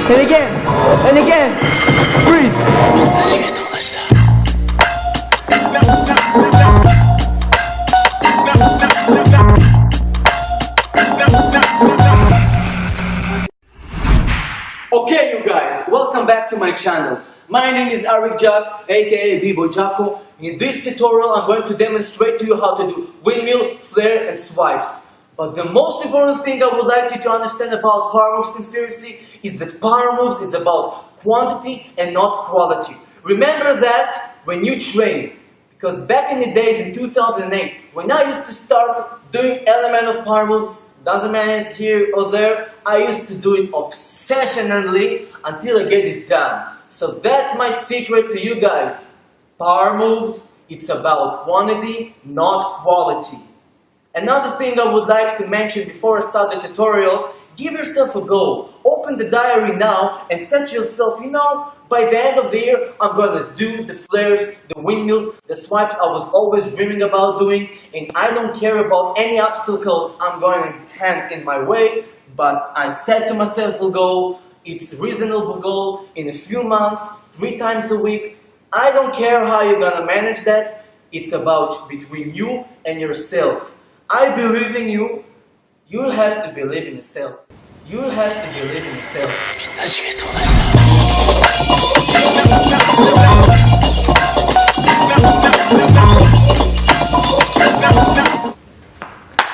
And again. And again. Freeze. Okay, you guys, welcome back to my channel. My name is Jack, aka BBoy Jacko. In this tutorial, I'm going to demonstrate to you how to do windmill, flare, and swipes. But the most important thing I would like you to understand about Powermoves conspiracy is that Powermoves is about quantity and not quality. Remember that when you train. Because back in the days in 2008, when I used to start doing element of Powermoves, doesn't matter it's here or there, I used to do it obsessionally until I get it done. So that's my secret to you guys. Powermoves, it's about quantity, not quality. Another thing I would like to mention before I start the tutorial, give yourself a goal. Open the diary now and set yourself, by the end of the year, I'm gonna do the flares, the windmills, the swipes I was always dreaming about doing, and I don't care about any obstacles I'm going to hand in my way, but I set to myself a goal. It's a reasonable goal in a few months, 3 times a week. I don't care how you're gonna manage that. It's about between you and yourself. I believe in you. You have to believe in yourself. You have to believe in yourself.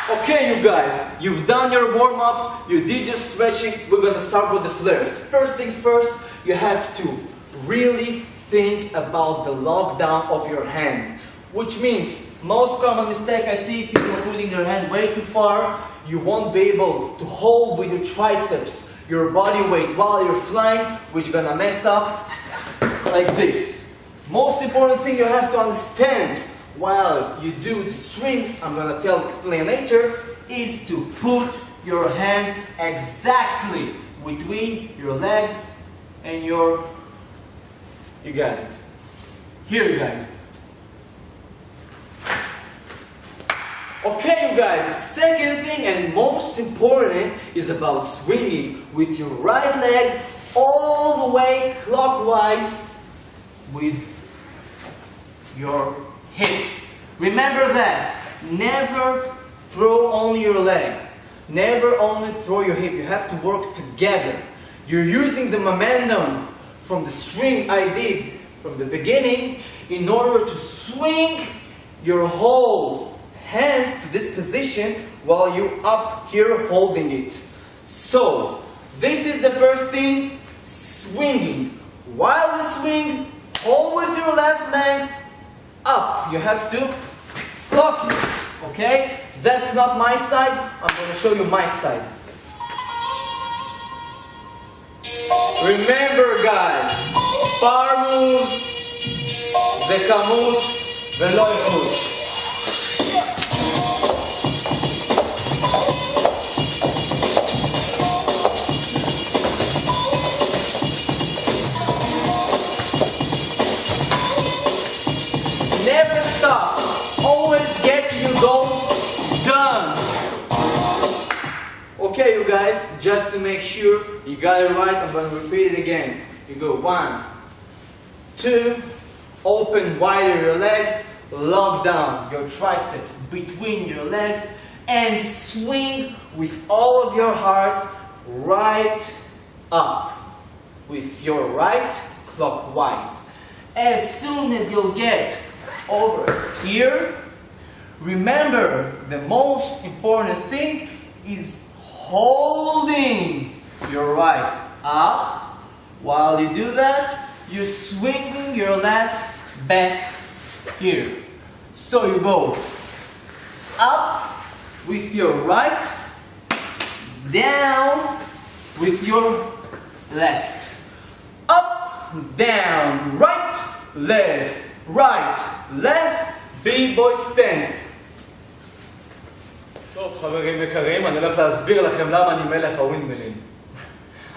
Okay, you guys, you've done your warm-up, you did your stretching, we're gonna start with the flares. First things first, you have to really think about the lockdown of your hand. Which means, most common mistake I see, people are putting their hand way too far. You won't be able to hold with your triceps your body weight while you're flying, which is gonna mess up like this. Most important thing you have to understand while you do the string, I'm gonna explain later, is to put your hand exactly between your legs and you got it. Here you guys. Okay, you guys, second thing and most important is about swinging with your right leg all the way clockwise with your hips. Remember that. Never throw only your leg. Never only throw your hip. You have to work together. You're using the momentum from the string I did from the beginning in order to swing your whole hands to this position while you up here holding it. So, this is the first thing, swinging. While you swing, hold with your left leg up. You have to lock it, okay? That's not my side, I'm going to show you my side. Remember guys, Powermoves זה כמות ולא איכות. Never stop. Always get your goals done. Okay, you guys, just to make sure you got it right, I'm going to repeat it again. You go 1, 2, open wider your legs, lock down your triceps between your legs, and swing with all of your heart right up with your right clockwise. As soon as you'll get over here, remember the most important thing is holding your right up. While you do that, you're swinging your left back here. So you go up with your right, down with your left. Up, down, right, left, B-boy stance. טוב, חברים יקרים, אני הולך להסביר לכם למה אני מלך הווינדמילים.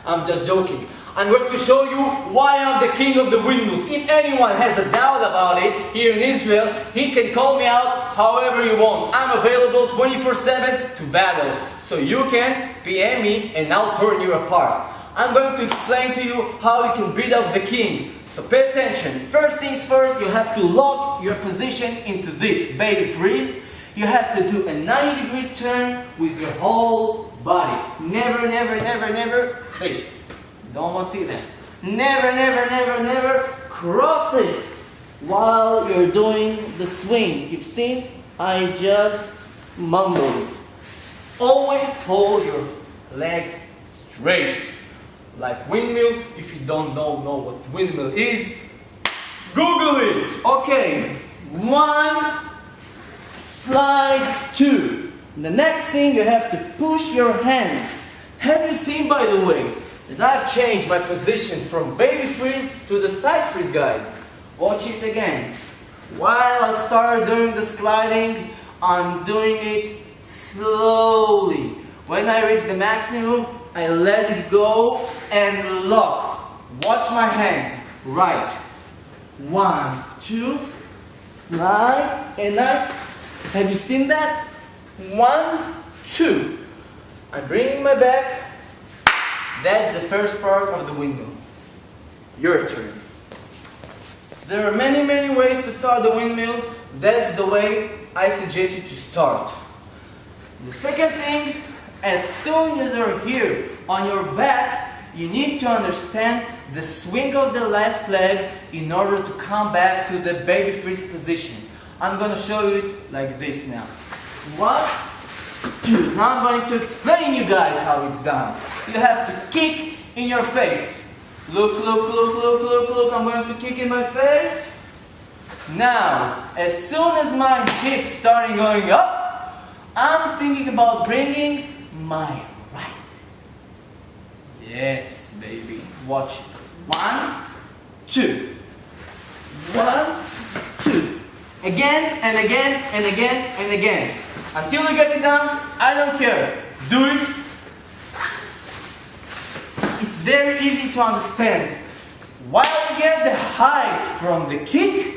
I'm just joking. I'm going to show you why I'm the king of the windmills. If anyone has a doubt about it here in Israel, he can call me out however you want. I'm available 24/7 to battle. So you can PM me and I'll turn you apart. I'm going to explain to you how you can beat up the king. So pay attention. First things first, you have to lock your position into this baby freeze. You have to do a 90 degrees turn with your whole body. Never, never, never, never this. Don't want to see that. Never, never, never, never cross it while you're doing the swing. You've seen? I just mumbled. Always hold your legs straight. Like windmill. If you don't know what windmill is, Google it. Okay. 1, slide 2. The next thing, you have to push your hand. Have you seen, by the way, that I've changed my position from baby freeze to the side freeze, guys? Watch it again. While I started doing the sliding, I'm doing it slowly. When I reach the maximum, I let it go and lock. Watch my hand. Right. 1, 2, slide, and I. Have you seen that? 1, 2. I'm bringing my back. That's the first part of the windmill. Your turn. There are many, many ways to start the windmill. That's the way I suggest you to start. The second thing, as soon as you're here on your back, you need to understand the swing of the left leg in order to come back to the baby freeze position. I'm going to show you it like this now. 1, 2. Now I'm going to explain you guys how it's done. You have to kick in your face. Look, look, look, look, look, look. I'm going to kick in my face. Now, as soon as my hips starting going up, I'm thinking about bringing my right. Yes, baby. Watch it. 1, 2. 1, 2. Again and again and again and again. Until you get it done, I don't care. Do it. It's very easy to understand. While you get the height from the kick,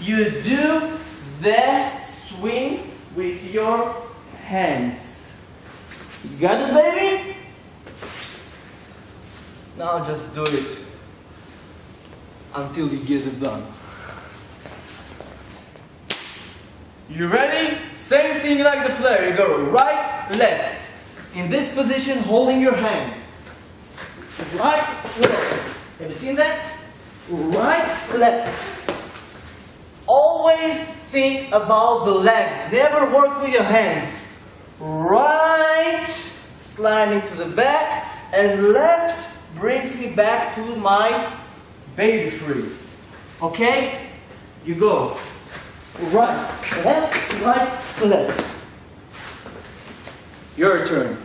you do the swing with your hands. You got it, baby? Now just do it until you get it done. You ready? Same thing like the flare. You go right, left. In this position, holding your hand. Right, left. Have you seen that? Right, left. Always think about the legs. Never work with your hands. Right, sliding to the back, and left brings me back to my baby freeze. Okay? You go. Right, left, right, left. Your turn.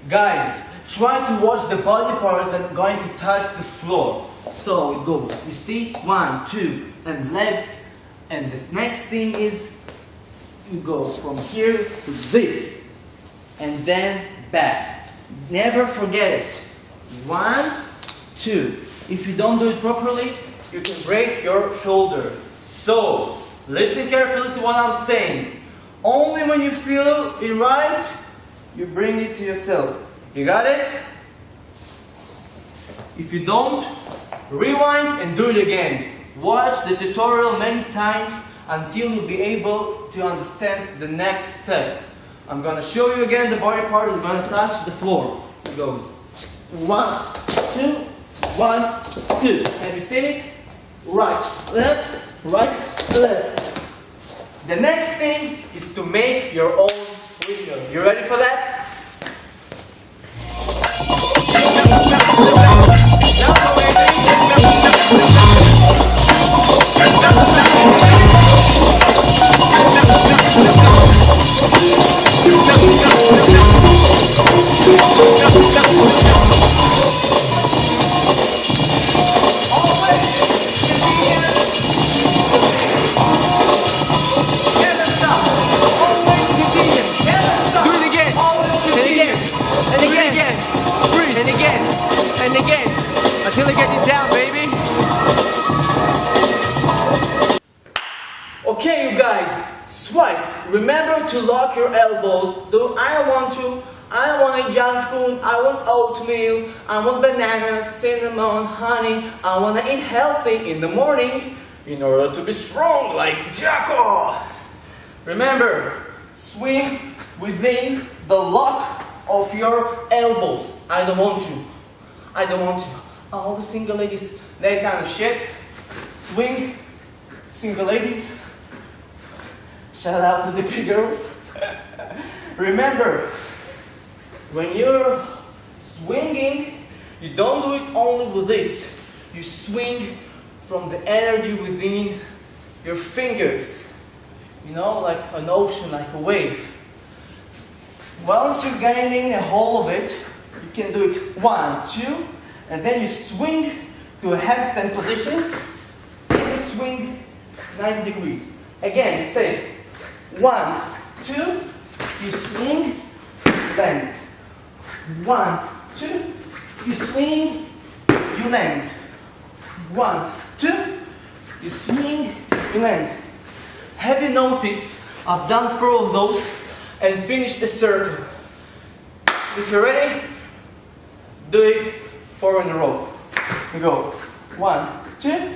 Guys, try to watch the body parts that are going to touch the floor. So it goes, you see, 1, 2, and legs. And the next thing is, you go from here to this, and then back. Never forget it. 1, 2. If you don't do it properly, you can break your shoulder. So, listen carefully to what I'm saying. Only when you feel it right, you bring it to yourself. You got it? If you don't, rewind and do it again. Watch the tutorial many times until you'll be able to understand the next step. I'm going to show you again. The body part is going to touch the floor. It goes 1, 2, 1, 2. Have you seen it? Right, left, right, left. The next thing is to make your own windmill. You ready for that? Until I get it down, baby. Okay, you guys, swipes. Remember to lock your elbows. Though I don't want to, I don't want junk food, I want oatmeal, I want bananas, cinnamon, honey. I want to eat healthy in the morning in order to be strong like Jacko. Remember, swing within the lock of your elbows. I don't want to. All the single ladies, that kind of shit. Swing, single ladies. Shout out to the big girls. Remember, when you're swinging, you don't do it only with this. You swing from the energy within your fingers. You know, like an ocean, like a wave. Once you're gaining a hold of it, you can do it 1, 2, and then you swing to a handstand position, and you swing 90 degrees. Again, you say 1, 2, you swing, bend. 1, 2, you swing, you land. 1, 2, you swing, you land. Have you noticed I've done 4 of those and finished the circle? If you're ready, do it 4 in a row. We go 1, 2.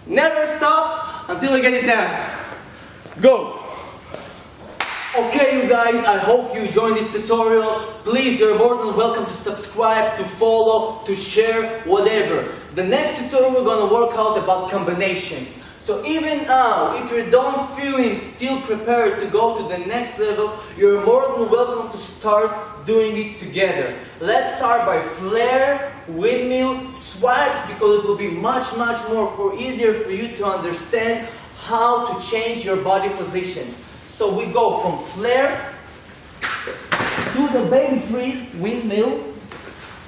Never stop until you get it down. Go! Okay, you guys, I hope you enjoyed this tutorial. Please, you're more than welcome to subscribe, to follow, to share, whatever. The next tutorial we're gonna work out about combinations. So even now, if you don't feeling still prepared to go to the next level, you're more than welcome to start doing it together. Let's start by flare, windmill, swipes, because it will be much more easier for you to understand how to change your body positions. So we go from flare to the baby freeze, windmill.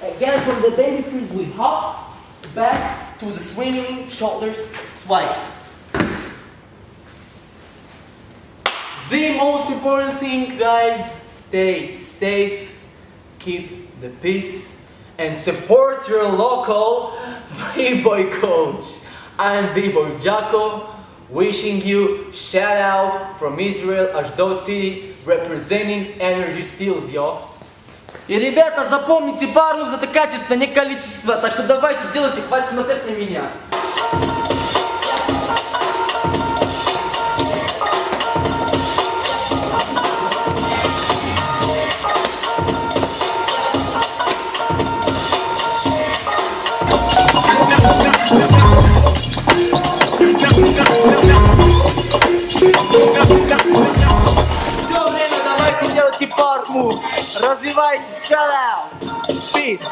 Again, from the baby freeze we hop back to the swinging shoulders swipes. The most important thing, guys, stay safe, keep the peace, and support your local B-boy coach. I'm B-boy Jacko, wishing you shout out from Israel, Ashdod City, representing Energy Steals, yo. И, ребята, запомните, Powermoves это качество, не количество, так что давайте делайте, хватит смотреть на меня. Все время давайте делайте Powermoves. Развивайтесь, shout out. Peace.